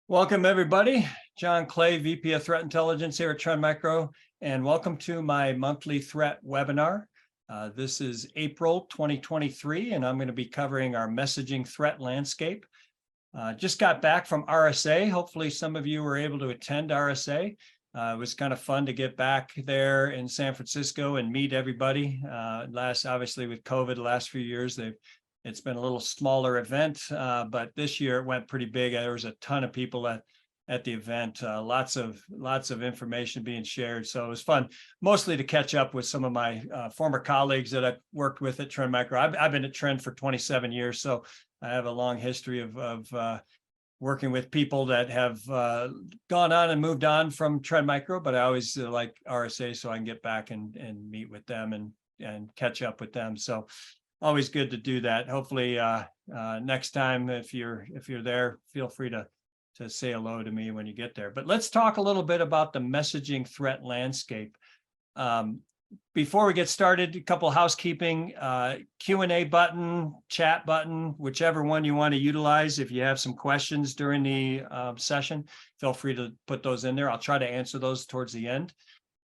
Welcome, everybody. John Clay, VP of Threat Intelligence here at Trend Micro, and welcome to my monthly threat webinar. This is April 2023, and I'm going to be covering our messaging threat landscape. Just got back from RSA. Hopefully, some of you were able to attend RSA. It was kind of fun to get back there in San Francisco and meet everybody. Obviously, with COVID, the last few years, it's been a little smaller event, but this year it went pretty big. There was a ton of people at the event, lots of information being shared. So it was fun, mostly to catch up with some of my former colleagues that I've worked with at Trend Micro. I've been at Trend for 27 years, so I have a long history of working with people that have gone on and moved on from Trend Micro, but I always like RSA so I can get back and meet with them and catch up with them. So always good to do that. Hopefully next time, if you're there, feel free to say hello to me when you get there. But let's talk a little bit about the messaging threat landscape. Before we get started, a couple of housekeeping, Q&A button, chat button, whichever one you want to utilize. If you have some questions during the session, feel free to put those in there. I'll try to answer those towards the end.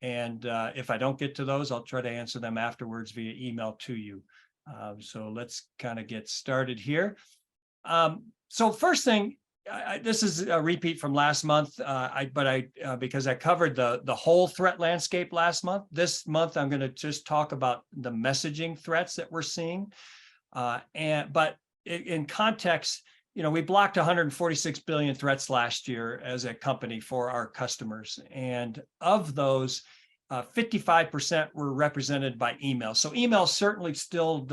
And if I don't get to those, I'll try to answer them afterwards via email to you. So let's kind of get started here. So first thing, this is a repeat from last month, because I covered the whole threat landscape last month. This month, I'm going to just talk about the messaging threats that we're seeing. But in context, we blocked 146 billion threats last year as a company for our customers. And of those, 55% were represented by email. So email is certainly still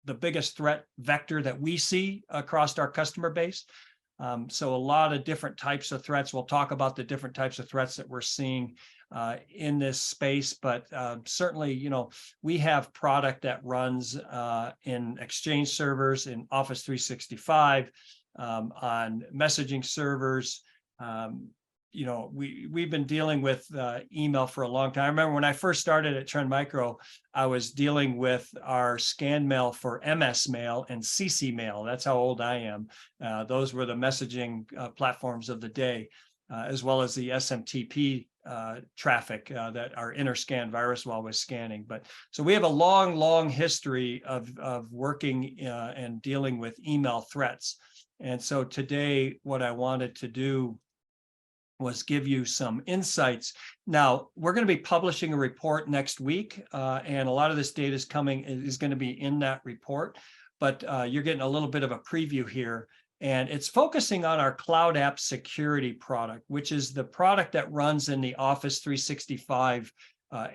the biggest threat vector that we see across our customer base. So a lot of different types of threats. We'll talk about the different types of threats that we're seeing in this space, but certainly, we have product that runs in Exchange servers, in Office 365, on messaging servers. We've been dealing with email for a long time. I remember when I first started at Trend Micro, I was dealing with our scan mail for MS Mail and CC Mail. That's how old I am. Those were the messaging platforms of the day, as well as the SMTP traffic that our Interscan virus wall was scanning. So we have a long history of working and dealing with email threats. And so today, what I wanted to do was give you some insights. Now, we're going to be publishing a report next week, and a lot of this data is going to be in that report, but you're getting a little bit of a preview here, and it's focusing on our cloud app security product, which is the product that runs in the Office 365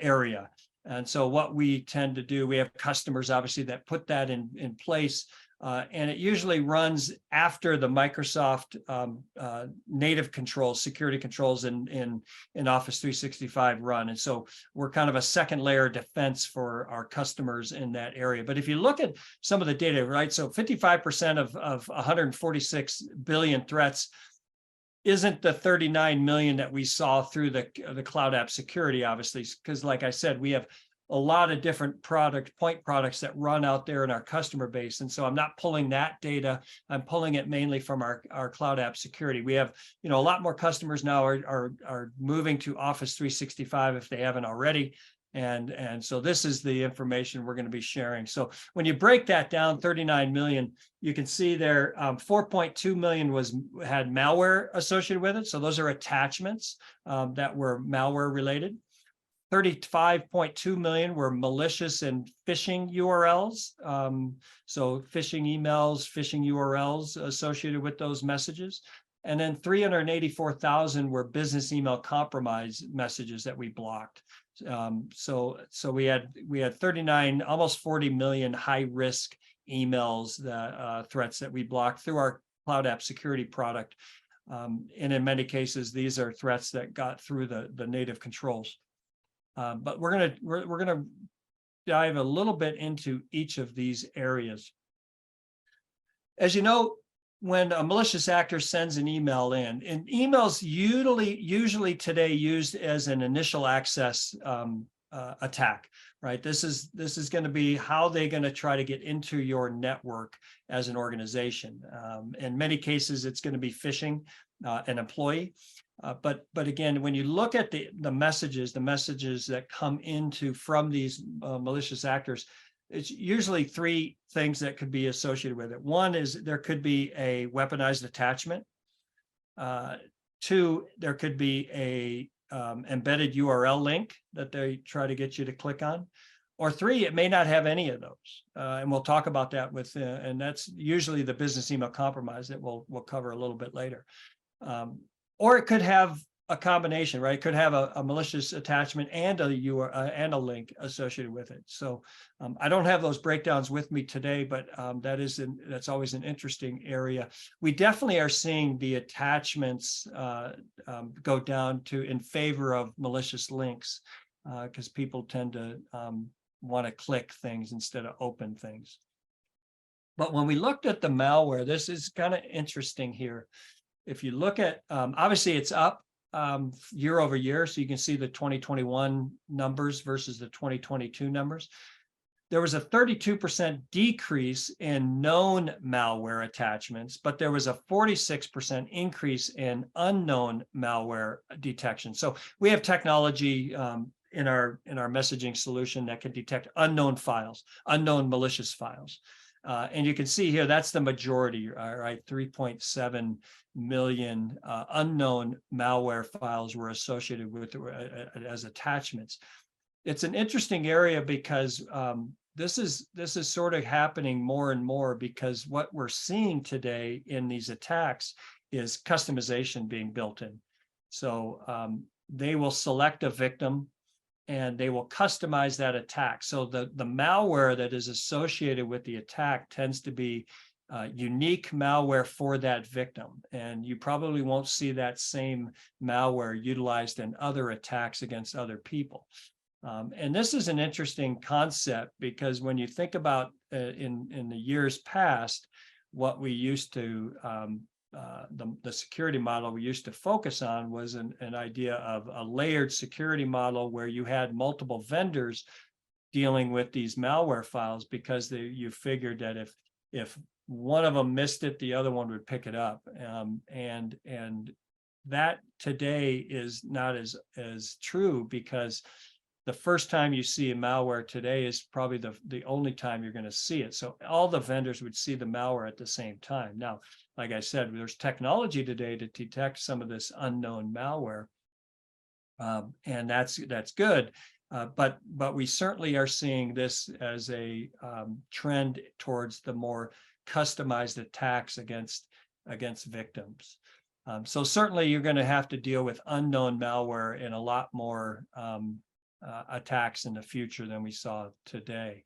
area. And so what we tend to do, we have customers, obviously, that put that in place. And it usually runs after the Microsoft native controls, security controls in Office 365 run. And so we're kind of a second layer defense for our customers in that area. But if you look at some of the data, right, so 55% of 146 billion threats isn't the 39 million that we saw through the cloud app security, obviously, because like I said, we have a lot of different point products that run out there in our customer base. And so I'm not pulling that data. I'm pulling it mainly from our cloud app security. We have, a lot more customers now are moving to Office 365 if they haven't already. And so this is the information we're going to be sharing. So when you break that down, 39 million, you can see there 4.2 million had malware associated with it. So those are attachments that were malware related. 35.2 million were malicious and phishing URLs. So phishing emails, phishing URLs associated with those messages. And then 384,000 were business email compromise messages that we blocked. So we had 39, almost 40 million high risk emails, threats that we blocked through our cloud app security product. And in many cases, these are threats that got through the native controls. But we're gonna dive a little bit into each of these areas. As you know, when a malicious actor sends an email in, and emails usually today used as an initial access attack, right? This is going to be how they're going to try to get into your network as an organization. In many cases, it's going to be phishing an employee. But again, when you look at the messages that come into from these malicious actors, it's usually three things that could be associated with it. One is there could be a weaponized attachment. Two, there could be a embedded URL link that they try to get you to click on. Or three, it may not have any of those. And we'll talk about that with, and that's usually the business email compromise that we'll cover a little bit later. Or it could have a combination, right? It could have a malicious attachment and a URL and a link associated with it. So I don't have those breakdowns with me today, but that's always an interesting area. We definitely are seeing the attachments go down in favor of malicious links because people tend to want to click things instead of open things. But when we looked at the malware, this is kind of interesting here. If you look at, obviously it's up year over year, so you can see the 2021 numbers versus the 2022 numbers. There was a 32% decrease in known malware attachments, but there was a 46% increase in unknown malware detection. So we have technology in our messaging solution that can detect unknown files, unknown malicious files. And you can see here, that's the majority, right? 3.7 million unknown malware files were associated with as attachments. It's an interesting area because this is sort of happening more and more because what we're seeing today in these attacks is customization being built in. So they will select a victim and they will customize that attack. So the malware that is associated with the attack tends to be unique malware for that victim. And you probably won't see that same malware utilized in other attacks against other people. And this is an interesting concept because when you think about in the years past, what we used to, the security model we used to focus on was an idea of a layered security model where you had multiple vendors dealing with these malware files because you figured that if one of them missed it, the other one would pick it up. And that today is not as true because the first time you see a malware today is probably the only time you're going to see it. So all the vendors would see the malware at the same time. Now, like I said, there's technology today to detect some of this unknown malware, and that's good. But we certainly are seeing this as a trend towards the more customized attacks against victims. So certainly you're going to have to deal with unknown malware in a lot more attacks in the future than we saw today.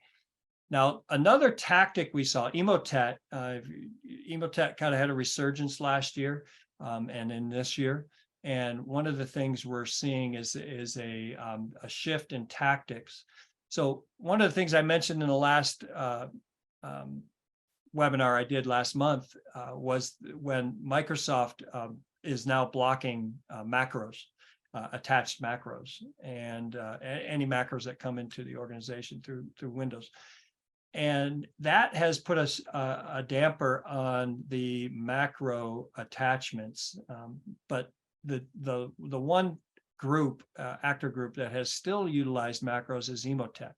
Now, another tactic we saw, Emotet. Emotet kind of had a resurgence last year and in this year. And one of the things we're seeing is a shift in tactics. So one of the things I mentioned in the last webinar I did last month was when Microsoft is now blocking macros. Attached macros and any macros that come into the organization through Windows. And that has put us a damper on the macro attachments. But the one group, actor group that has still utilized macros is Emotet.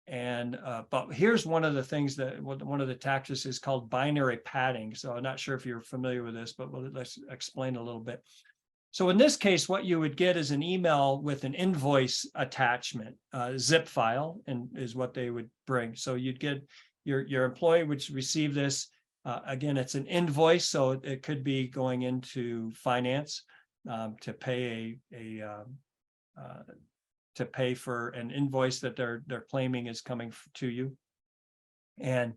And but here's one of the things one of the tactics is called binary padding. So I'm not sure if you're familiar with this, but let's explain a little bit. So in this case, what you would get is an email with an invoice attachment, zip file, and is what they would bring. So you'd get your employee would receive this. Again, it's an invoice, so it could be going into finance to pay to pay for an invoice that they're claiming is coming to you, and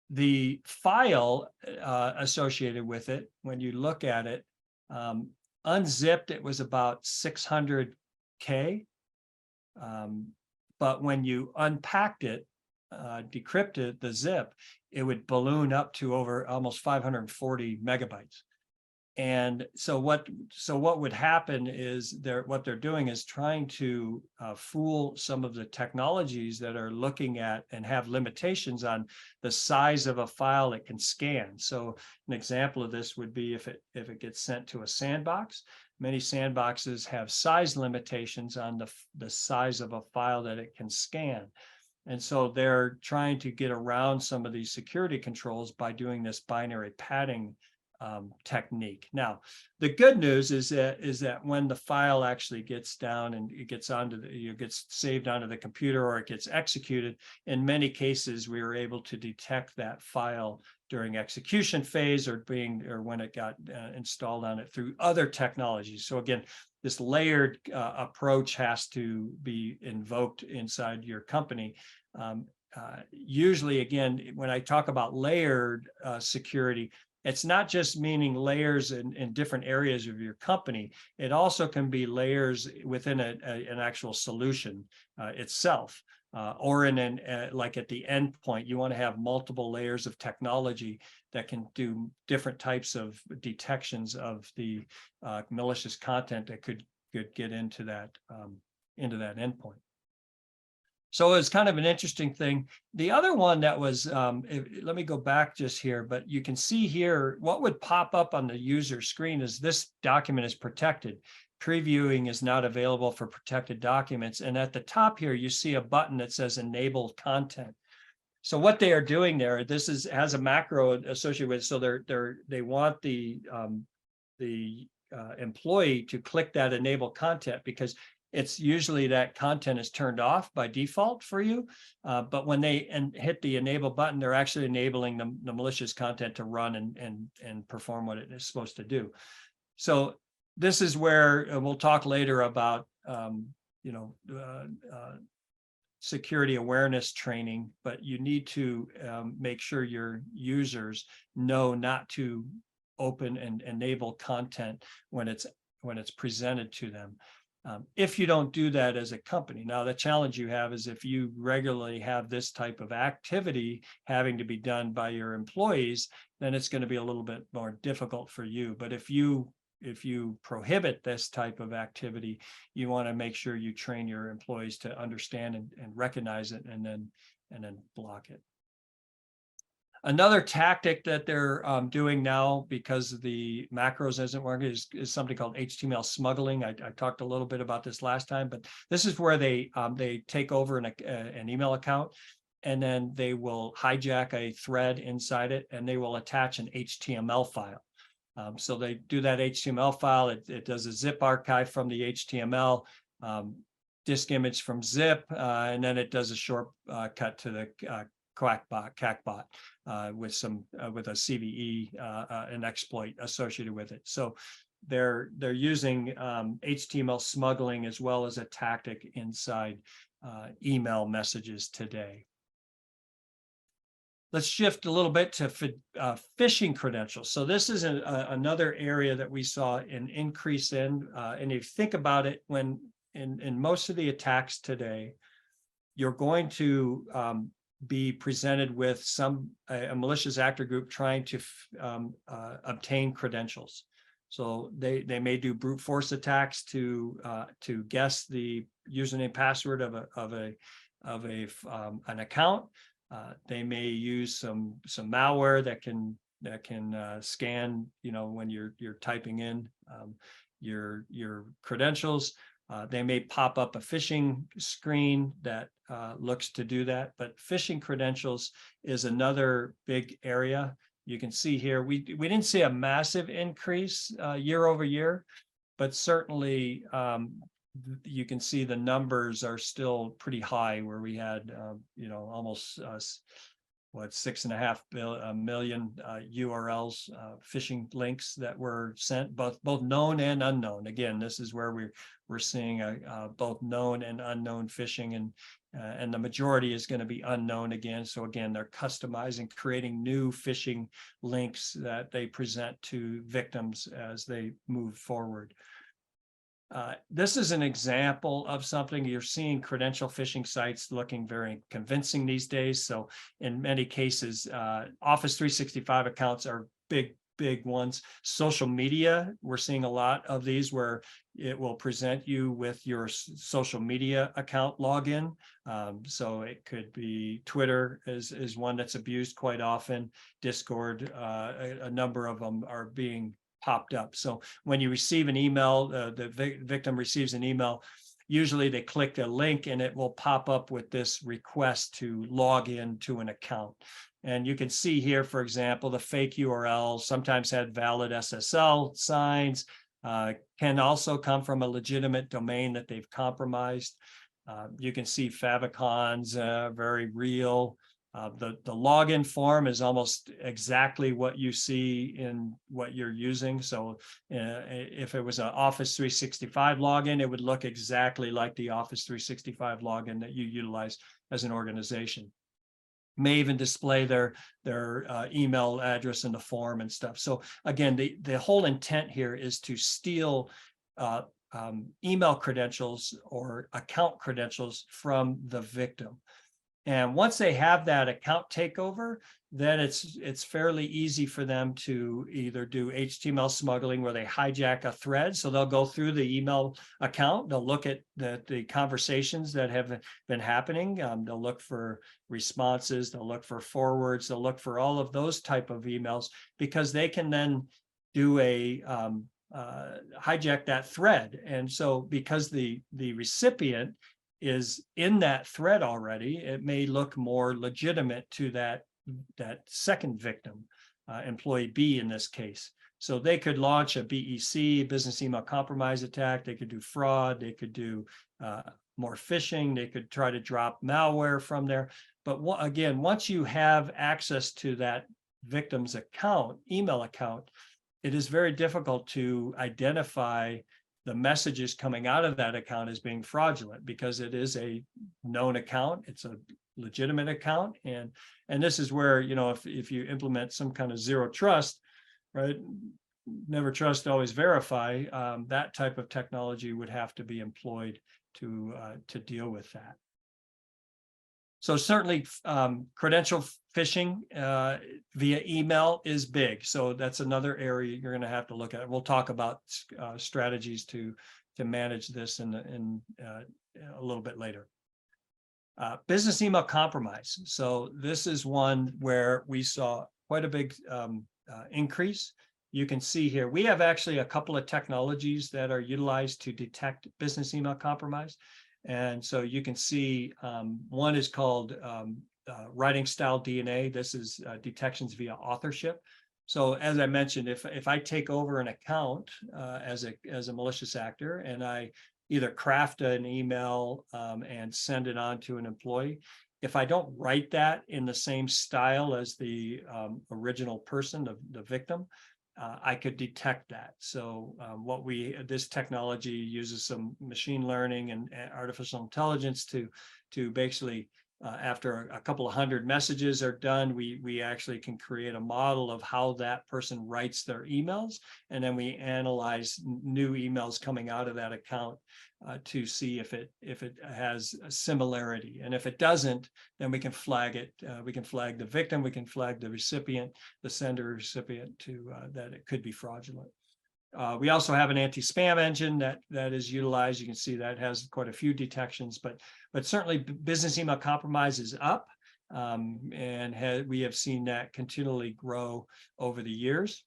the file associated with it, when you look at it. Unzipped, it was about 600K. But when you unpacked it, decrypted the zip, it would balloon up to over almost 540 megabytes. And so what would happen is what they're doing is trying to fool some of the technologies that are looking at and have limitations on the size of a file it can scan. So an example of this would be if it gets sent to a sandbox. Many sandboxes have size limitations on the size of a file that it can scan. And so they're trying to get around some of these security controls by doing this binary padding technique. Now, the good news is that when the file actually gets down and it gets gets saved onto the computer or it gets executed, in many cases we were able to detect that file during execution phase or when it got installed on it through other technologies. So again, this layered approach has to be invoked inside your company. Usually, again, when I talk about layered security, it's not just meaning layers in different areas of your company. It also can be layers within an actual solution itself, or like at the endpoint, you want to have multiple layers of technology that can do different types of detections of the malicious content that could get into that endpoint. So it's kind of an interesting thing. The other one that was, let me go back just here, but you can see here, what would pop up on the user screen is this document is protected. Previewing is not available for protected documents. And at the top here, you see a button that says enable content. So what they are doing there, has a macro associated with it. So they want the employee to click that enable content because it's usually that content is turned off by default for you. But when they hit the enable button, they're actually enabling the malicious content to run and perform what it is supposed to do. So this is where we'll talk later about, security awareness training, but you need to make sure your users know not to open and enable content when it's presented to them. If you don't do that as a company. Now, the challenge you have is if you regularly have this type of activity having to be done by your employees, then it's going to be a little bit more difficult for you. But if you prohibit this type of activity, you want to make sure you train your employees to understand and recognize it and then block it. Another tactic that they're doing now because the macros isn't working is something called HTML smuggling. I talked a little bit about this last time, but this is where they take over an email account and then they will hijack a thread inside it and they will attach an HTML file. So they do that HTML file. It does a zip archive from the HTML, disk image from zip, and then it does a short cut to the CACbot with a CVE, an exploit associated with it. So they're using HTML smuggling as well as a tactic inside email messages today. Let's shift a little bit to phishing credentials. So this is another area that we saw an increase in. And if you think about it, when in most of the attacks today, you're going to be presented with a malicious actor group trying to obtain credentials. So they may do brute force attacks to guess the username password of an account. They may use some malware that can scan, when you're typing in your credentials. They may pop up a phishing screen that looks to do that, but phishing credentials is another big area. You can see here, we didn't see a massive increase year over year, but certainly you can see the numbers are still pretty high where we had, almost 6.5 million URLs, phishing links that were sent, both known and unknown. Again, this is where we're seeing both known and unknown phishing, and the majority is going to be unknown again. So again, they're customizing, creating new phishing links that they present to victims as they move forward. This is an example of something. You're seeing credential phishing sites looking very convincing these days. So in many cases, Office 365 accounts are big big ones. Social media, we're seeing a lot of these where it will present you with your social media account login. So it could be Twitter is one that's abused quite often. Discord, a number of them are being popped up. So when you receive an email, the victim receives an email, usually they click a link and it will pop up with this request to log in to an account. And you can see here, for example, the fake URL sometimes had valid SSL signs, can also come from a legitimate domain that they've compromised. You can see favicons, very real. The login form is almost exactly what you see in what you're using. So if it was an Office 365 login, it would look exactly like the Office 365 login that you utilize as an organization. May even display their email address in the form and stuff. So again, the whole intent here is to steal email credentials or account credentials from the victim. And once they have that account takeover, then it's fairly easy for them to either do HTML smuggling where they hijack a thread. So they'll go through the email account, they'll look at the conversations that have been happening. They'll look for responses, they'll look for forwards, they'll look for all of those type of emails, because they can then do a hijack that thread. And so because the recipient is in that thread already, it may look more legitimate to that second victim, employee B in this case. So they could launch a BEC, business email compromise attack. They could do fraud. They could do more phishing. They could try to drop malware from there. But again, once you have access to that victim's account, email account, it is very difficult to identify the messages coming out of that account as being fraudulent, because it is a known account, it's a legitimate account. And this is where, you know, if you implement some kind of zero trust, right, never trust, always verify, that type of technology would have to be employed to deal with that. So certainly credential phishing via email is big. So that's another area you're going to have to look at. We'll talk about strategies to manage this in a little bit later. Business email compromise. So this is one where we saw quite a big increase. You can see here, we have actually a couple of technologies that are utilized to detect business email compromise. And so you can see one is called writing style DNA. This is detections via authorship. So as I mentioned, if I take over an account as a malicious actor, and I either craft an email and send it on to an employee, if I don't write that in the same style as the original person, the victim, I could detect that. So this technology uses some machine learning and artificial intelligence to basically, after a couple of hundred messages are done, we actually can create a model of how that person writes their emails. And then we analyze new emails coming out of that account to see if it has a similarity. And if it doesn't, then we can flag it. We can flag the victim, we can flag the recipient, the sender recipient, to that it could be fraudulent. We also have an anti-spam engine that is utilized. You can see that has quite a few detections, but certainly business email compromise is up, and we have seen that continually grow over the years.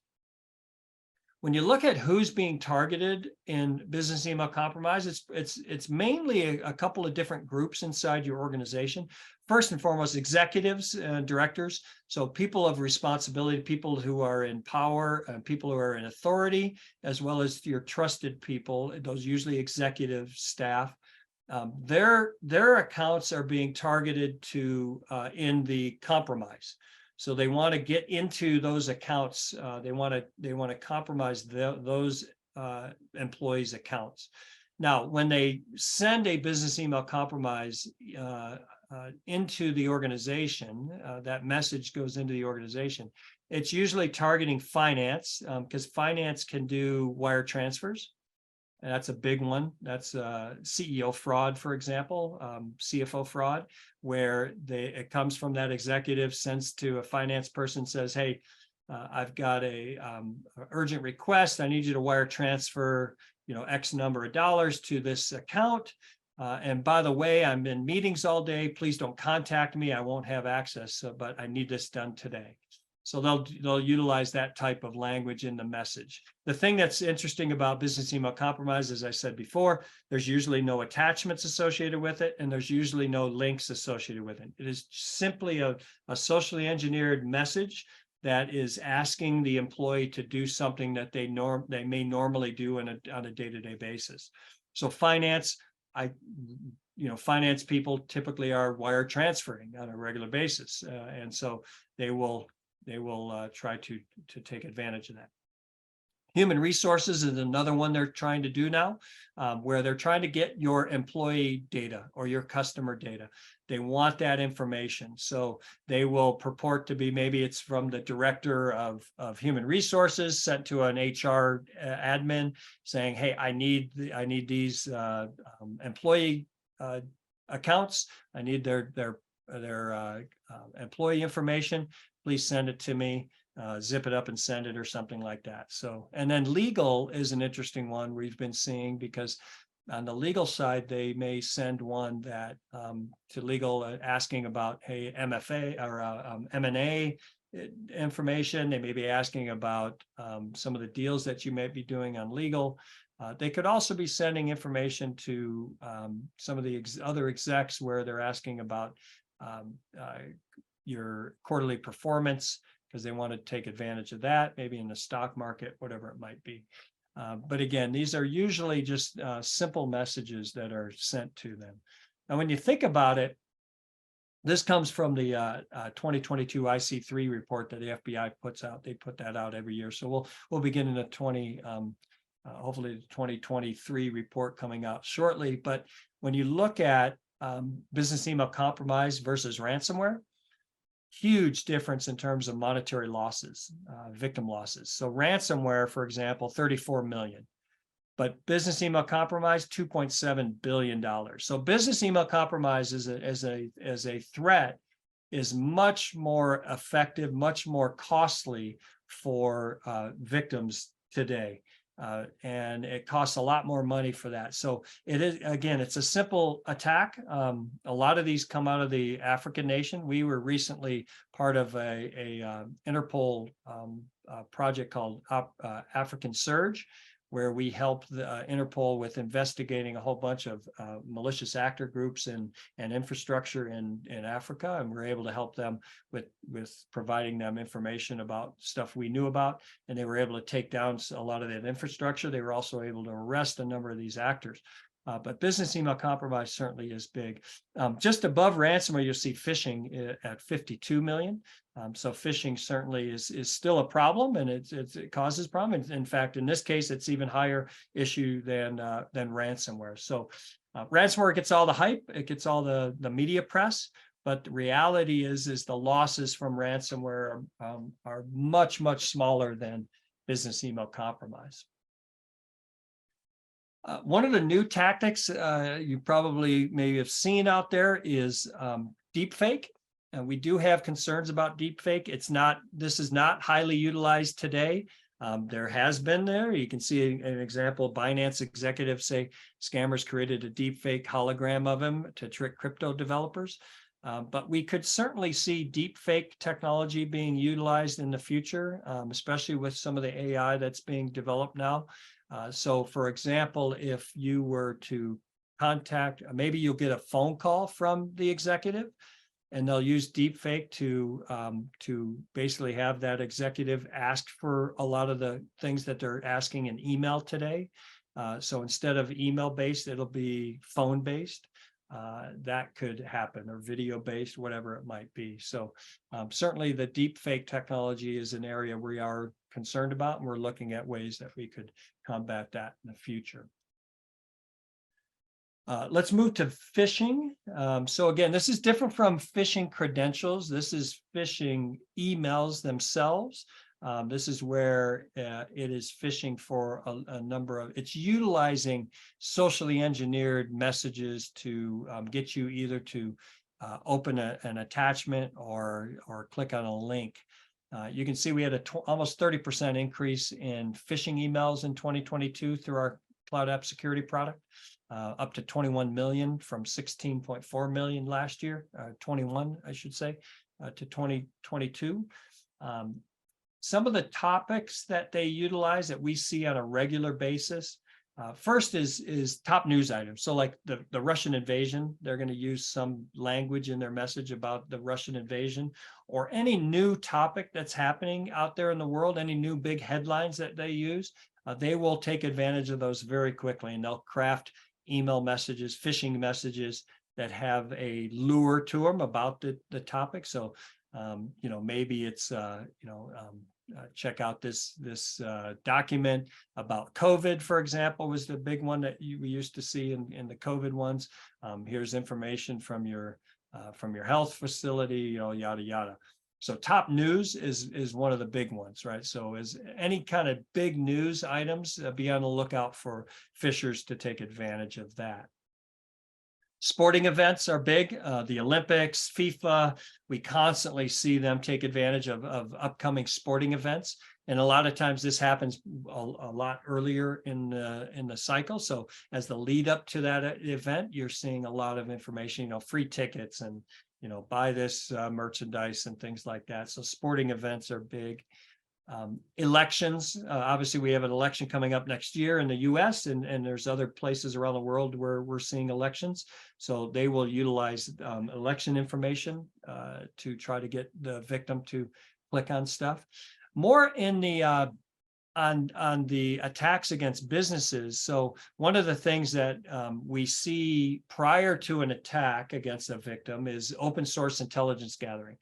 When you look at who's being targeted in business email compromise, it's mainly a couple of different groups inside your organization. First and foremost, executives and directors. So people of responsibility, people who are in power, people who are in authority, as well as your trusted people, those usually executive staff. Their accounts are being targeted to in the compromise. So they want to get into those accounts. They want to compromise those employees' accounts. Now, when they send a business email compromise into the organization, that message goes into the organization. It's usually targeting finance, because finance can do wire transfers. And that's a big one. That's CEO fraud, for example, CFO fraud, where it comes from that executive, sends to a finance person, says, hey, I've got a urgent request. I need you to wire transfer, X number of dollars to this account. And by the way, I'm in meetings all day. Please don't contact me. I won't have access, but I need this done today. So they'll utilize that type of language in the message. The thing that's interesting about business email compromise, as I said before, there's usually no attachments associated with it, and there's usually no links associated with it. It is simply a socially engineered message that is asking the employee to do something that they may normally do on a day-to-day basis. So finance, finance people typically are wire transferring on a regular basis, and so they will try to take advantage of that. Human resources is another one they're trying to do now, where they're trying to get your employee data or your customer data. They want that information. So they will purport to be, maybe it's from the director of human resources sent to an HR admin saying, hey, I need these employee accounts. I need their employee information. Please send it to me. Zip it up and send it or something like that. So, and then legal is an interesting one we've been seeing, because on the legal side, they may send one that to legal asking about, hey, MFA or M&A information. They may be asking about some of the deals that you may be doing on legal. They could also be sending information to some of the other execs where they're asking about your quarterly performance, because they want to take advantage of that, maybe in the stock market, whatever it might be. But again, these are usually just simple messages that are sent to them. Now, when you think about it, this comes from the 2022 IC3 report that the FBI puts out. They put that out every year. So we'll begin in the hopefully the 2023 report coming out shortly. But when you look at business email compromise versus ransomware, huge difference in terms of monetary losses, victim losses. So ransomware, for example, 34 million, but business email compromise, $2.7 billion. So business email compromise as a threat is much more effective, much more costly for victims today. And it costs a lot more money for that. So it is, again, it's a simple attack. A lot of these come out of the African nation. We were recently part of a Interpol project called African Surge, where we helped the Interpol with investigating a whole bunch of malicious actor groups and infrastructure in Africa, and we're able to help them with providing them information about stuff we knew about, and they were able to take down a lot of that infrastructure. They were also able to arrest a number of these actors. But business email compromise certainly is big. Just above ransomware, you'll see phishing at 52 million. So phishing certainly is still a problem, and it causes problems. In fact, in this case, it's even higher issue than ransomware. So ransomware gets all the hype, it gets all the media press, but the reality is the losses from ransomware are much, much smaller than business email compromise. One of the new tactics you probably maybe have seen out there is deepfake. And we do have concerns about deepfake. This is not highly utilized today. There has been there. You can see an example. Binance executives say scammers created a deepfake hologram of him to trick crypto developers. But we could certainly see deepfake technology being utilized in the future, especially with some of the AI that's being developed now. So, for example, if you were to contact, maybe you'll get a phone call from the executive, and they'll use deepfake to basically have that executive ask for a lot of the things that they're asking in email today. So instead of email-based, it'll be phone-based. That could happen, or video-based, whatever it might be. So certainly the deepfake technology is an area we are concerned about, and we're looking at ways that we could combat that in the future. Let's move to phishing. So again, this is different from phishing credentials. This is phishing emails themselves. This is where it is phishing for a number of, it's utilizing socially engineered messages to get you either to open an attachment or click on a link. You can see we had a almost 30% increase in phishing emails in 2022 through our cloud app security product, up to 21 million from 16.4 million last year, 21, I should say, to 2022. Some of the topics that they utilize that we see on a regular basis. First is top news items. So like the Russian invasion, they're going to use some language in their message about the Russian invasion, or any new topic that's happening out there in the world, any new big headlines that they use. They will take advantage of those very quickly, and they'll craft email messages, phishing messages that have a lure to them about the topic. So, maybe it's, check out this document about COVID, for example, was the big one that we used to see in the COVID ones. Here's information from your health facility, yada yada. So top news is one of the big ones, right? So as any kind of big news items, be on the lookout for phishers to take advantage of that. Sporting events are big. The Olympics, FIFA, we constantly see them take advantage of upcoming sporting events. And a lot of times this happens a lot earlier in the cycle. So as the lead up to that event, you're seeing a lot of information, free tickets and, buy this merchandise and things like that. So sporting events are big. Elections, obviously we have an election coming up next year in the US, and there's other places around the world where we're seeing elections. So they will utilize election information to try to get the victim to click on stuff. More in the on the attacks against businesses. So one of the things that we see prior to an attack against a victim is open source intelligence gathering.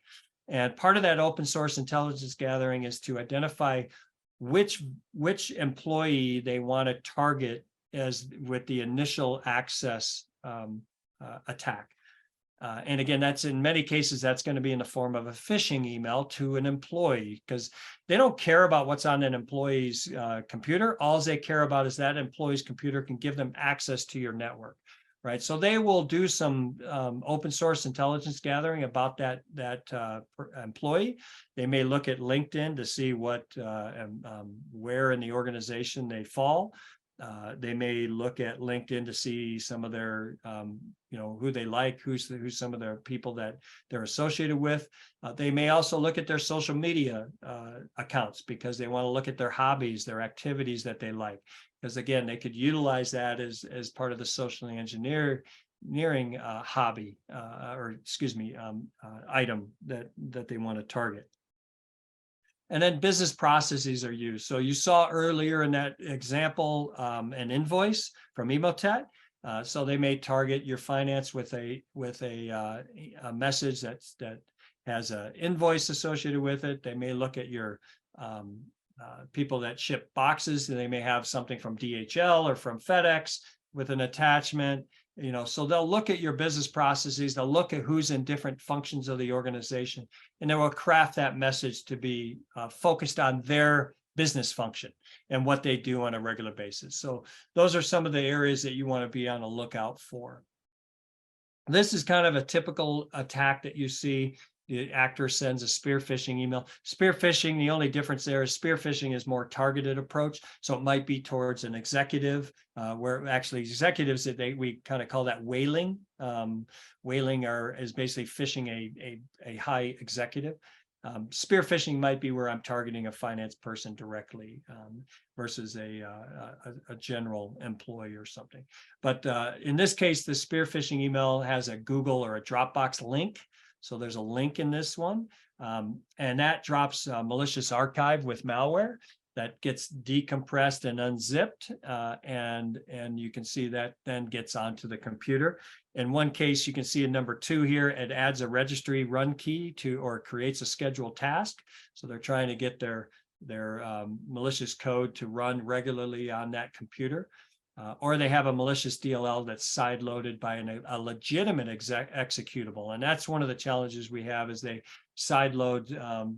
And part of that open source intelligence gathering is to identify which employee they want to target as with the initial access attack. And again, that's in many cases, that's going to be in the form of a phishing email to an employee, because they don't care about what's on an employee's computer. All they care about is that employee's computer can give them access to your network. Right, so they will do some open source intelligence gathering about that employee. They may look at LinkedIn to see what where in the organization they fall. They may look at LinkedIn to see some of their, who they like, who's some of their people that they're associated with. They may also look at their social media accounts, because they want to look at their hobbies, their activities that they like. Because again, they could utilize that as part of the social engineering hobby, item that they want to target. And then business processes are used. So you saw earlier in that example an invoice from Emotet. So they may target your finance with a message that has an invoice associated with it. They may look at your people that ship boxes, and they may have something from DHL or from FedEx with an attachment. So they'll look at your business processes, they'll look at who's in different functions of the organization, and they will craft that message to be focused on their business function and what they do on a regular basis. So those are some of the areas that you want to be on the lookout for. This is kind of a typical attack that you see. The actor sends a spear phishing email. Spear phishing, the only difference there is spear phishing is more targeted approach. So it might be towards an executive, where actually executives we kind of call that whaling. Whaling is basically phishing a high executive. Spear phishing might be where I'm targeting a finance person directly versus a general employee or something. But in this case, the spear phishing email has a Google or a Dropbox link. So there's a link in this one, and that drops a malicious archive with malware that gets decompressed and unzipped, and you can see that then gets onto the computer. In one case, you can see in number 2 here, it adds a registry run key or creates a scheduled task. So they're trying to get their malicious code to run regularly on that computer. Or they have a malicious DLL that's sideloaded by a legitimate executable. And that's one of the challenges we have, is they sideload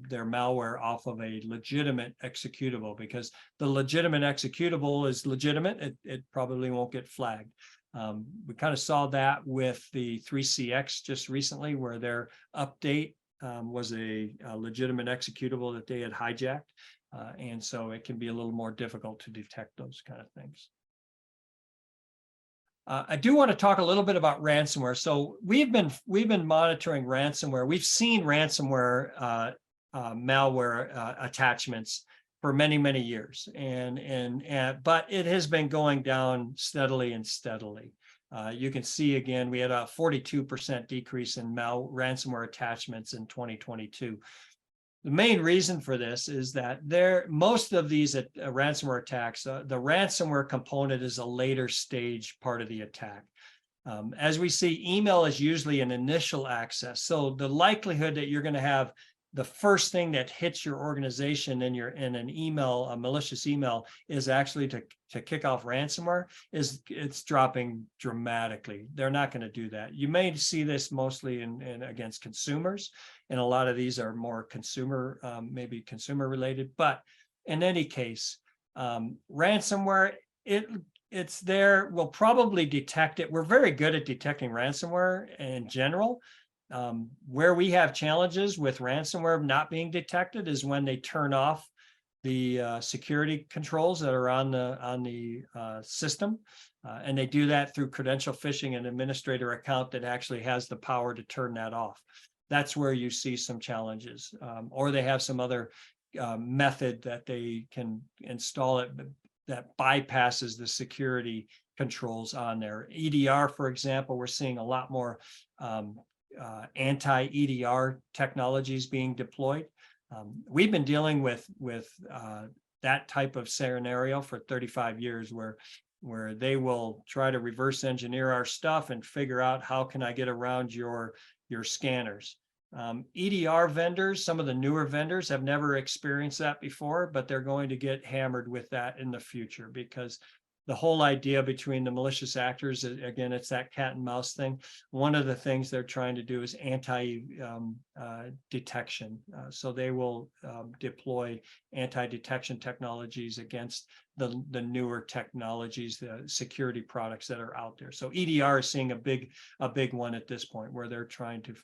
their malware off of a legitimate executable, because the legitimate executable is legitimate. It probably won't get flagged. We kind of saw that with the 3CX just recently, where their update was a legitimate executable that they had hijacked. And so it can be a little more difficult to detect those kind of things. I do want to talk a little bit about ransomware. So we've been monitoring ransomware. We've seen ransomware malware attachments for many years, but it has been going down steadily and steadily. You can see again, we had a 42% decrease in ransomware attachments in 2022. The main reason for this is that most of these ransomware attacks, the ransomware component is a later stage part of the attack. As we see, email is usually an initial access. So the likelihood that you're going to have the first thing that hits your organization in an email, a malicious email, is actually to kick off ransomware, it's dropping dramatically. They're not going to do that. You may see this mostly against consumers, and a lot of these are more consumer, maybe consumer related. But in any case, ransomware, it's there. We'll probably detect it. We're very good at detecting ransomware in general. Where we have challenges with ransomware not being detected is when they turn off the security controls that are on the system, and they do that through credential phishing, an administrator account that actually has the power to turn that off. That's where you see some challenges, or they have some other method that they can install it that bypasses the security controls on there. EDR, for example, we're seeing a lot more anti-EDR technologies being deployed. We've been dealing with that type of scenario for 35 years, where they will try to reverse engineer our stuff and figure out how can I get around your scanners. EDR vendors, some of the newer vendors, have never experienced that before, but they're going to get hammered with that in the future, because the whole idea between the malicious actors, again, it's that cat and mouse thing. One of the things they're trying to do is anti-detection. So they will deploy anti-detection technologies against the newer technologies, the security products that are out there. So EDR is seeing a big one at this point, where they're trying to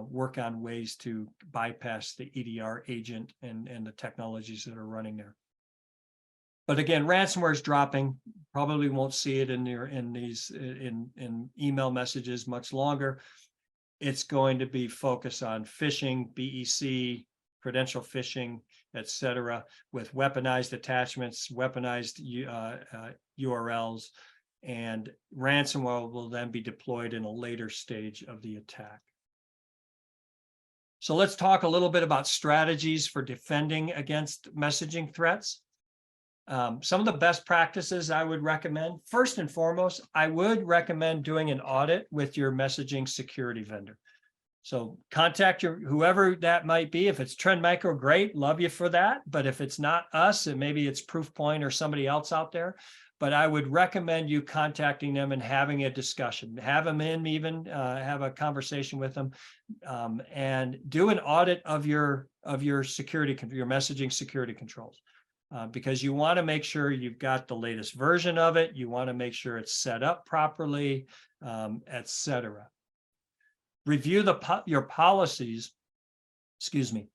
work on ways to bypass the EDR agent and the technologies that are running there. But again, ransomware is dropping. Probably won't see it in email messages much longer. It's going to be focused on phishing, BEC, credential phishing, etc., with weaponized attachments, weaponized URLs, and ransomware will then be deployed in a later stage of the attack. So let's talk a little bit about strategies for defending against messaging threats. Some of the best practices I would recommend, first and foremost, I would recommend doing an audit with your messaging security vendor. So contact whoever that might be. If it's Trend Micro, great, love you for that. But if it's not us, and maybe it's Proofpoint or somebody else out there, but I would recommend you contacting them and having a discussion. Have them in, even have a conversation with them, and do an audit of your security, your messaging security controls. Because you want to make sure you've got the latest version of it. You want to make sure it's set up properly, etc. Review your policies. Excuse me.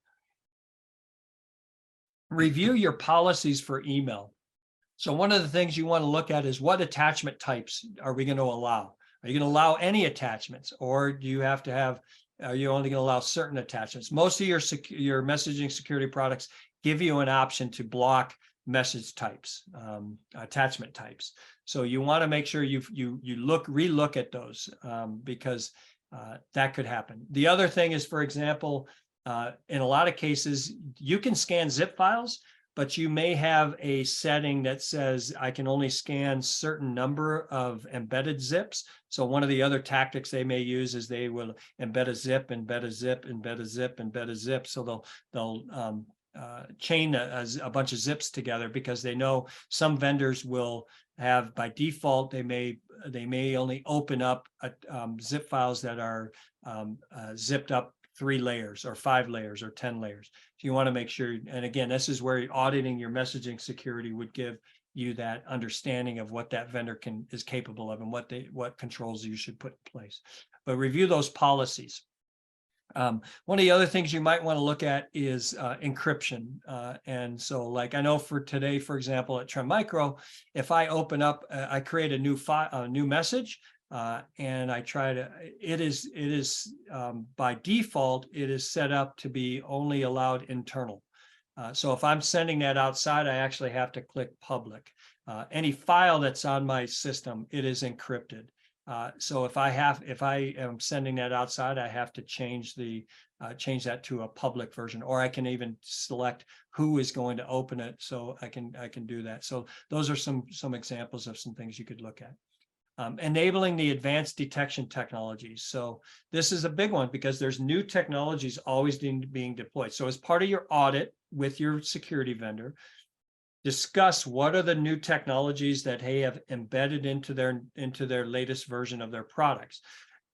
Review your policies for email. So one of the things you want to look at is, what attachment types are we going to allow? Are you going to allow any attachments, or do you have to have? Are you only going to allow certain attachments? Most of your messaging security products give you an option to block message types, attachment types. So you want to make sure you relook at those, because that could happen. The other thing is, for example, in a lot of cases, you can scan zip files, but you may have a setting that says I can only scan certain number of embedded zips. So one of the other tactics they may use is they will embed a zip, embed a zip, embed a zip, embed a zip. So they'll chain a bunch of zips together, because they know some vendors will have, by default, they may only open up zip files that are zipped up 3 layers or 5 layers or 10 layers. So you want to make sure, and again, this is where auditing your messaging security would give you that understanding of what that vendor is capable of, and what controls you should put in place. But review those policies. One of the other things you might want to look at is encryption. And so like I know for today, for example, at Trend Micro, if I open up, I create a new file, a new message, and I try to, it is by default, it is set up to be only allowed internal. So if I'm sending that outside, I actually have to click public. Any file that's on my system, it is encrypted. So if I am sending that outside, I have to change that to a public version, or I can even select who is going to open it. So I can do that. So those are some examples of some things you could look at. Enabling the advanced detection technologies. So this is a big one because there's new technologies always being deployed. So as part of your audit with your security vendor, discuss what are the new technologies that they have embedded into their latest version of their products.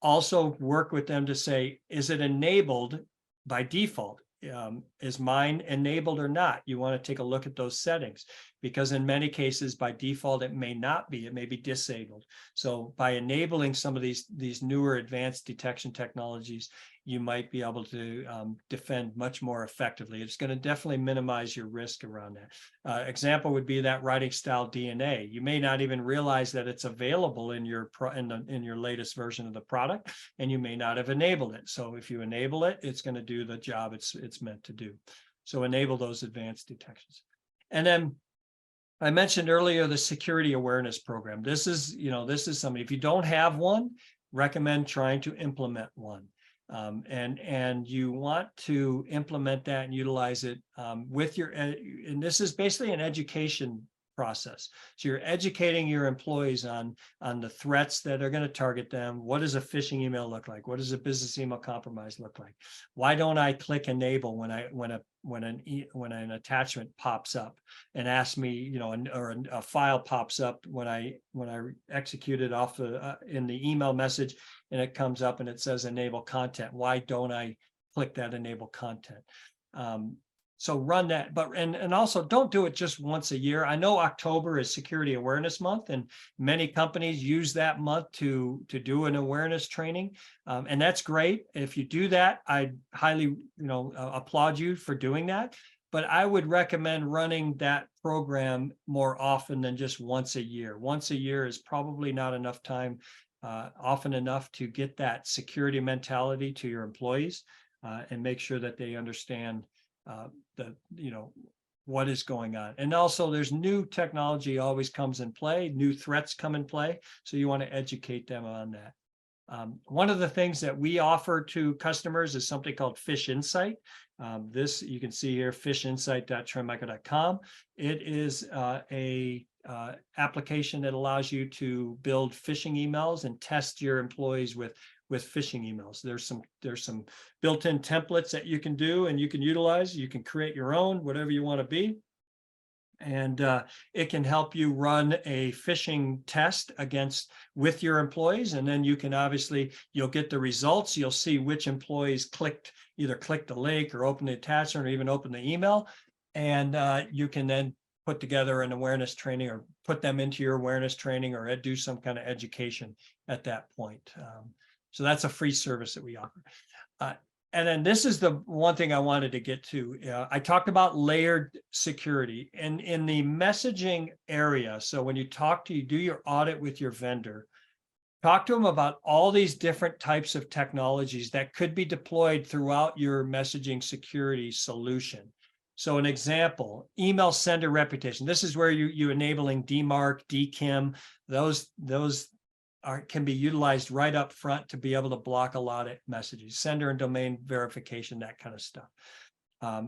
Also work with them to say, is it enabled by default? Is mine enabled or not? You want to take a look at those settings, because in many cases by default it may not be, it may be disabled. So by enabling some of these newer advanced detection technologies, you might be able to defend much more effectively. It's going to definitely minimize your risk around that. Example would be that writing style DNA. You may not even realize that it's available in your latest version of the product, and you may not have enabled it. So if you enable it, it's going to do the job it's meant to do. So enable those advanced detections. And then I mentioned earlier the security awareness program. This is something, if you don't have one, recommend trying to implement one. And you want to implement that and utilize it with and this is basically an education process. So you're educating your employees on the threats that are going to target them. What does a phishing email look like? What does a business email compromise look like? Why don't I click enable when an attachment pops up and asks me, or a file pops up when I execute it off in the email message, and it comes up and it says enable content. Why don't I click that enable content? So run that, and also don't do it just once a year. I know October is Security Awareness Month, and many companies use that month to do an awareness training, and that's great. If you do that, I highly applaud you for doing that. But I would recommend running that program more often than just once a year. Once a year is probably not enough time, often enough to get that security mentality to your employees and make sure that they understand what is going on. And also there's new technology always comes in play, new threats come in play. So you want to educate them on that. One of the things that we offer to customers is something called Phish Insight. This you can see here, phishinsight.trendmicro.com. It is a application that allows you to build phishing emails and test your employees with phishing emails. There's some built-in templates that you can do and you can utilize. You can create your own, whatever you want to be. And it can help you run a phishing test with your employees. And then you can you'll get the results. You'll see which employees either clicked the link or opened the attachment or even opened the email. And you can then put together an awareness training or put them into your awareness training or do some kind of education at that point. So that's a free service that we offer. And then this is the one thing I wanted to get to. I talked about layered security and in the messaging area. So when you do your audit with your vendor, talk to them about all these different types of technologies that could be deployed throughout your messaging security solution. So an example, email sender reputation. This is where you enabling DMARC, DKIM. Those can be utilized right up front to be able to block a lot of messages, sender and domain verification, that kind of stuff.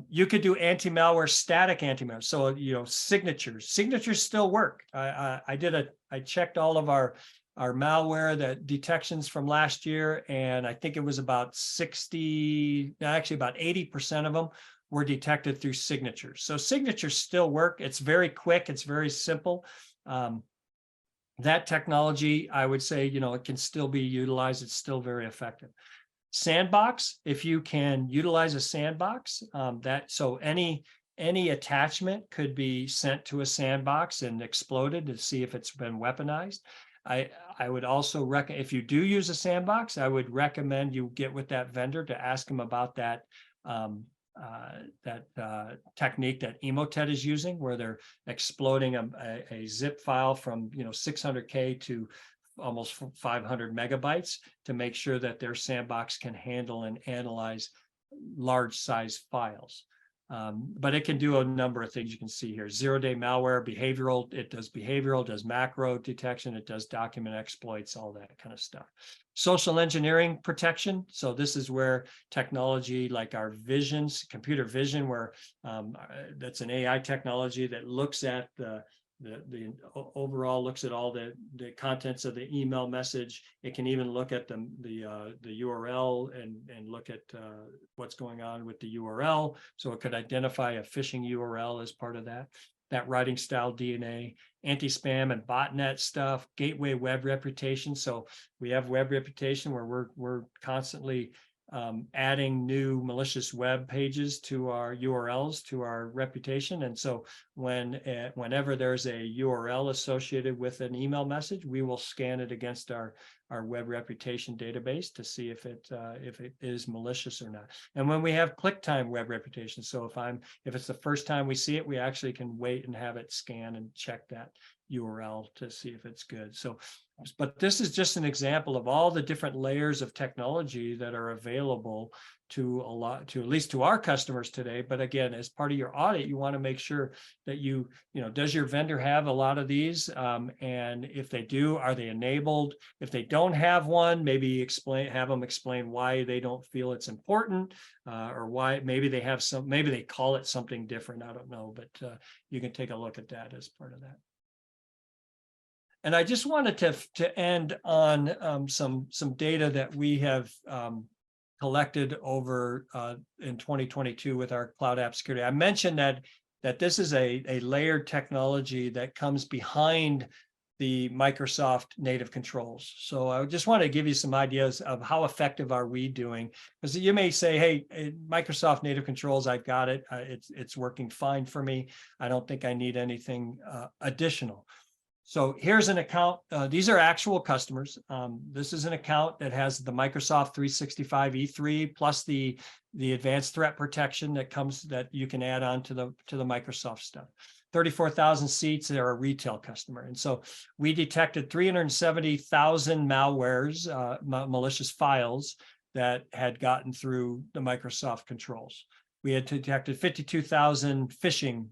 You could do anti-malware, static anti-malware. So, signatures still work. I checked all of our malware detections from last year, and I think it was about 80% of them were detected through signatures. So signatures still work. It's very quick. It's very simple. That technology, I would say, it can still be utilized. It's still very effective. Sandbox, if you can utilize a sandbox, so any attachment could be sent to a sandbox and exploded to see if it's been weaponized. I would also recommend, if you do use a sandbox, I would recommend you get with that vendor to ask them about that technique that Emotet is using, where they're exploding a zip file from 600K to almost 500 megabytes to make sure that their sandbox can handle and analyze large size files. But it can do a number of things. You can see here, zero-day malware, behavioral, it does behavioral, does macro detection, it does document exploits, all that kind of stuff. Social engineering protection. So this is where technology like our visions, computer vision, where that's an AI technology that looks at the overall, looks at all the contents of the email message. It can even look at the URL and look at what's going on with the URL. So it could identify a phishing URL as part of that writing style DNA, anti-spam and botnet stuff, gateway web reputation. So we have web reputation where we're constantly adding new malicious web pages to our URLs, to our reputation. And so whenever there's a URL associated with an email message, we will scan it against our web reputation database to see if it is malicious or not. And when we have click time web reputation, so if it's the first time we see it, we actually can wait and have it scan and check that URL to see if it's good. So, but this is just an example of all the different layers of technology that are available to at least to our customers today. But again, as part of your audit, you want to make sure that does your vendor have a lot of these? And if they do, are they enabled? If they don't have one, maybe have them explain why they don't feel it's important, or why maybe they have maybe they call it something different. I don't know, but you can take a look at that as part of that. And I just wanted to end on some data that we have collected over in 2022 with our cloud app security. I mentioned that this is a layered technology that comes behind the Microsoft native controls. So I just want to give you some ideas of how effective are we doing, because you may say, hey, Microsoft native controls, I've got it. It's working fine for me. I don't think I need anything additional. So here's an account. These are actual customers. This is an account that has the Microsoft 365 E3 plus the advanced threat protection that you can add on to the Microsoft stuff. 34,000 seats. They're a retail customer, and so we detected 370,000 malwares, malicious files that had gotten through the Microsoft controls. We had detected 52,000 phishing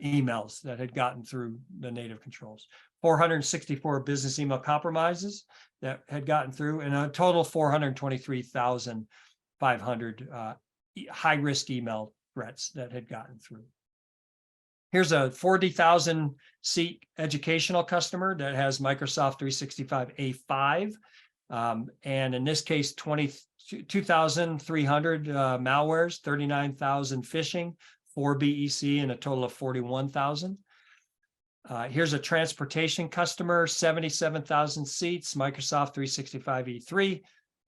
emails that had gotten through the native controls, 464 business email compromises that had gotten through, and a total 423,500 high-risk email threats that had gotten through. Here's a 40,000 seat educational customer that has Microsoft 365 A5. And in this case, 22,300 malwares, 39,000 phishing, 4 BEC, and a total of 41,000. Here's a transportation customer, 77,000 seats, Microsoft 365 E3,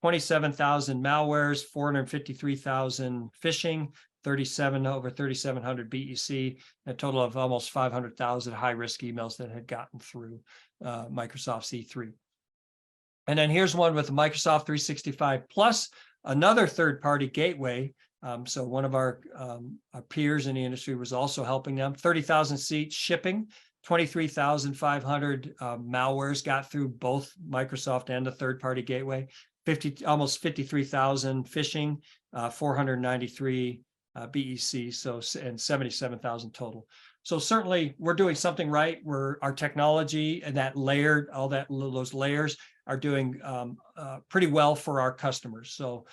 27,000 malwares, 453,000 phishing, over 3,700 BEC, a total of almost 500,000 high-risk emails that had gotten through Microsoft's E3. And then here's one with Microsoft 365 Plus, another third-party gateway. So one of our peers in the industry was also helping them. 30,000 seats shipping, 23,500 malwares got through both Microsoft and the third-party gateway. Almost 53,000 phishing, 493 BEC, and 77,000 total. So certainly we're doing something right. Our technology and that layered, those layers are doing pretty well for our customers. So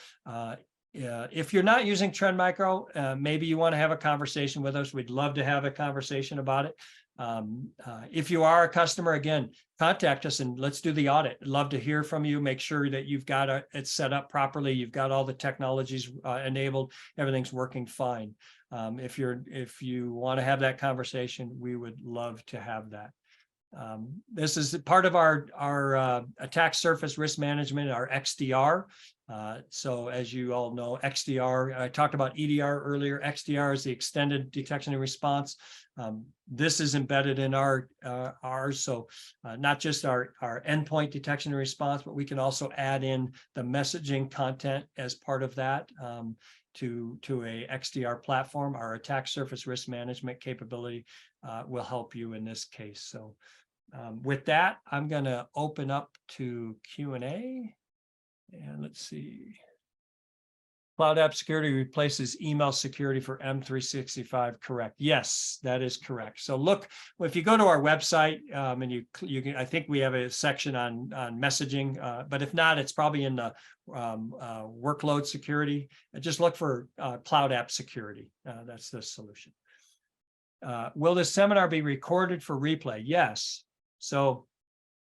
if you're not using Trend Micro, maybe you want to have a conversation with us. We'd love to have a conversation about it. If you are a customer, again, contact us and let's do the audit. I'd love to hear from you. Make sure that you've got it set up properly. You've got all the technologies enabled. Everything's working fine. If you want to have that conversation, we would love to have that. This is part of our attack surface risk management, our XDR. So as you all know, XDR, I talked about EDR earlier. XDR is the extended detection and response. This is embedded in ours. So not just our endpoint detection and response, but we can also add in the messaging content as part of that to a XDR platform. Our attack surface risk management capability will help you in this case. So with that, I'm going to open up to Q&A. And let's see. Cloud App Security replaces email security for M365. Correct. Yes, that is correct. So look, if you go to our website and you can, I think we have a section on messaging, but if not, it's probably in the workload security. Just look for Cloud App Security. That's the solution. Will this seminar be recorded for replay? Yes. So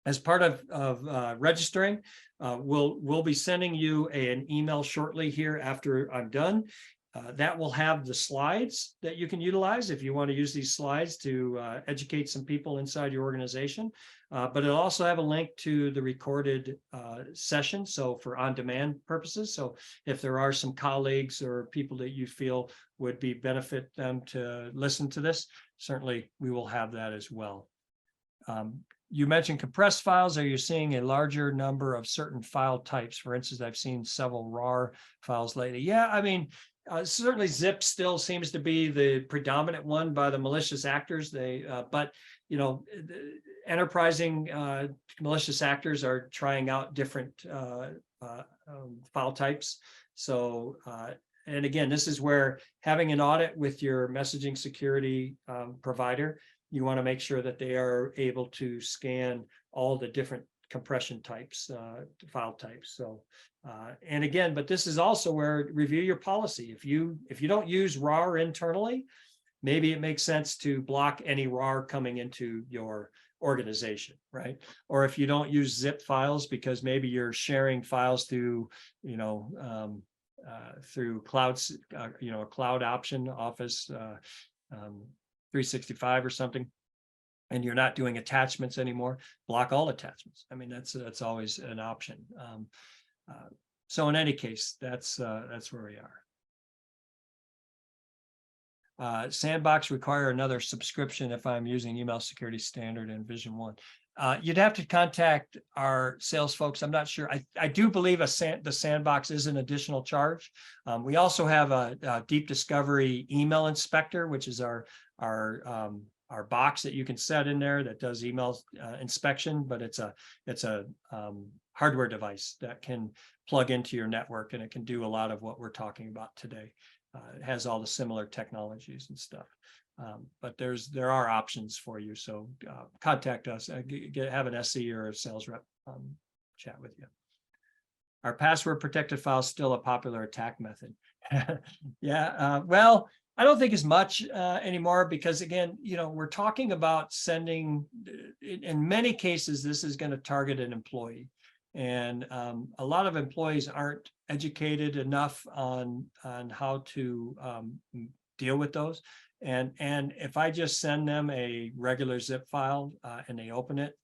as part of registering, we'll be sending you an email shortly here after I'm done. That will have the slides that you can utilize if you want to use these slides to educate some people inside your organization. But it'll also have a link to the recorded session, so for on-demand purposes. So if there are some colleagues or people that you feel would be benefit them to listen to this, certainly we will have that as well. You mentioned compressed files. Are you seeing a larger number of certain file types? For instance, I've seen several RAR files lately. Yeah, I mean, certainly zip still seems to be the predominant one by the malicious actors. But you know, enterprising malicious actors are trying out different file types. So, and again, this is where having an audit with your messaging security provider, you want to make sure that they are able to scan all the different compression types, file types. So, and again, but this is also where review your policy. If you don't use RAR internally, maybe it makes sense to block any RAR coming into your organization, right? Or if you don't use zip files because maybe you're sharing files through, you know, through clouds, you know, a cloud option, Office 365 or something, and you're not doing attachments anymore, block all attachments. I mean, that's always an option. So in any case, that's where we are. Sandbox require another subscription if I'm using Email Security Standard and Vision 1. You'd have to contact our sales folks. I'm not sure. I do believe the Sandbox is an additional charge. We also have a Deep Discovery email inspector, which is our box that you can set in there that does email inspection, but it's a hardware device that can plug into your network, and it can do a lot of what we're talking about today. It has all the similar technologies and stuff. But there are options for you. So contact us, have an SE or a sales rep chat with you. Are password protected files still a popular attack method? Yeah, well, I don't think as much anymore because, again, you know, we're talking about sending, in many cases, this is going to target an employee. And a lot of employees aren't educated enough on how to deal with those. And if I just send them a regular zip file and they open it,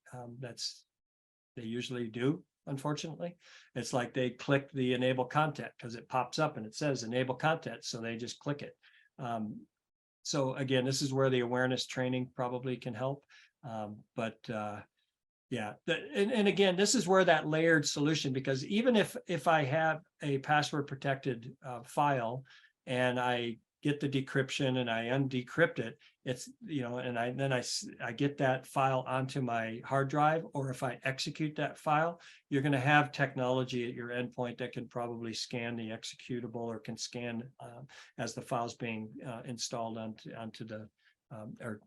they usually do. Unfortunately, it's like they click the enable content because it pops up and it says enable content, so they just click it. So again, this is where the awareness training probably can help. Yeah, and again, this is where that layered solution, because even if I have a password protected file and I get the decryption and I undecrypt it, it's, you know, and I get that file onto my hard drive, or if I execute that file, you're going to have technology at your endpoint that can probably scan the executable or can scan as the file's being installed onto the or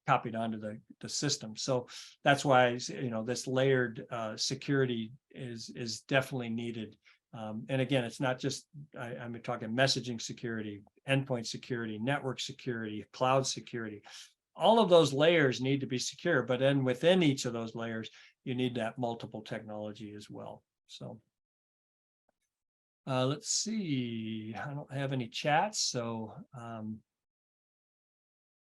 copied onto the system. So that's why, you know, this layered security is definitely needed. And again, it's not just, I'm talking messaging security, endpoint security, network security, cloud security. All of those layers need to be secure, but then within each of those layers, you need that multiple technology as well. So let's see, I don't have any chats, so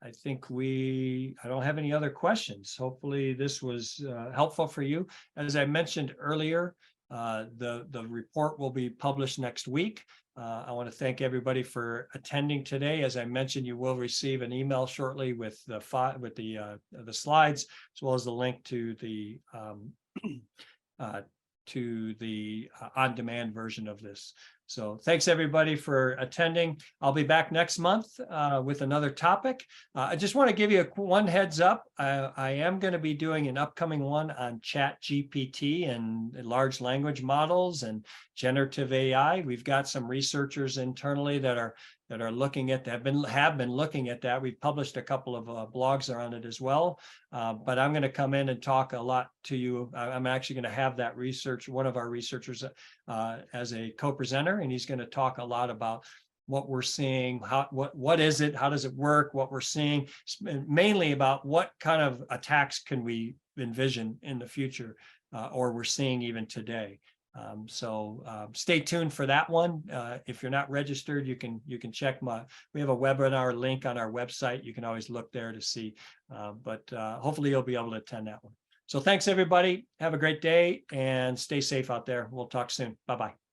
I think I don't have any other questions. Hopefully this was helpful for you. As I mentioned earlier, the report will be published next week. I want to thank everybody for attending today. As I mentioned, you will receive an email shortly with the slides, as well as the link to the on-demand version of this. So thanks everybody for attending. I'll be back next month with another topic. I just want to give you one heads up. I am going to be doing an upcoming one on Chat GPT and large language models and generative AI. We've got some researchers internally that are looking at that, have been looking at that. We've published a couple of blogs on it as well. But I'm going to come in and talk a lot to you. I'm actually going to have that one of our researchers as a co-presenter, and he's going to talk a lot about what we're seeing, what is it, how does it work, what we're seeing, mainly about what kind of attacks can we envision in the future, or we're seeing even today. So stay tuned for that one. If you're not registered, you can check we have a webinar link on our website. You can always look there to see, but hopefully you'll be able to attend that one. So thanks everybody. Have a great day and stay safe out there. We'll talk soon. Bye-bye.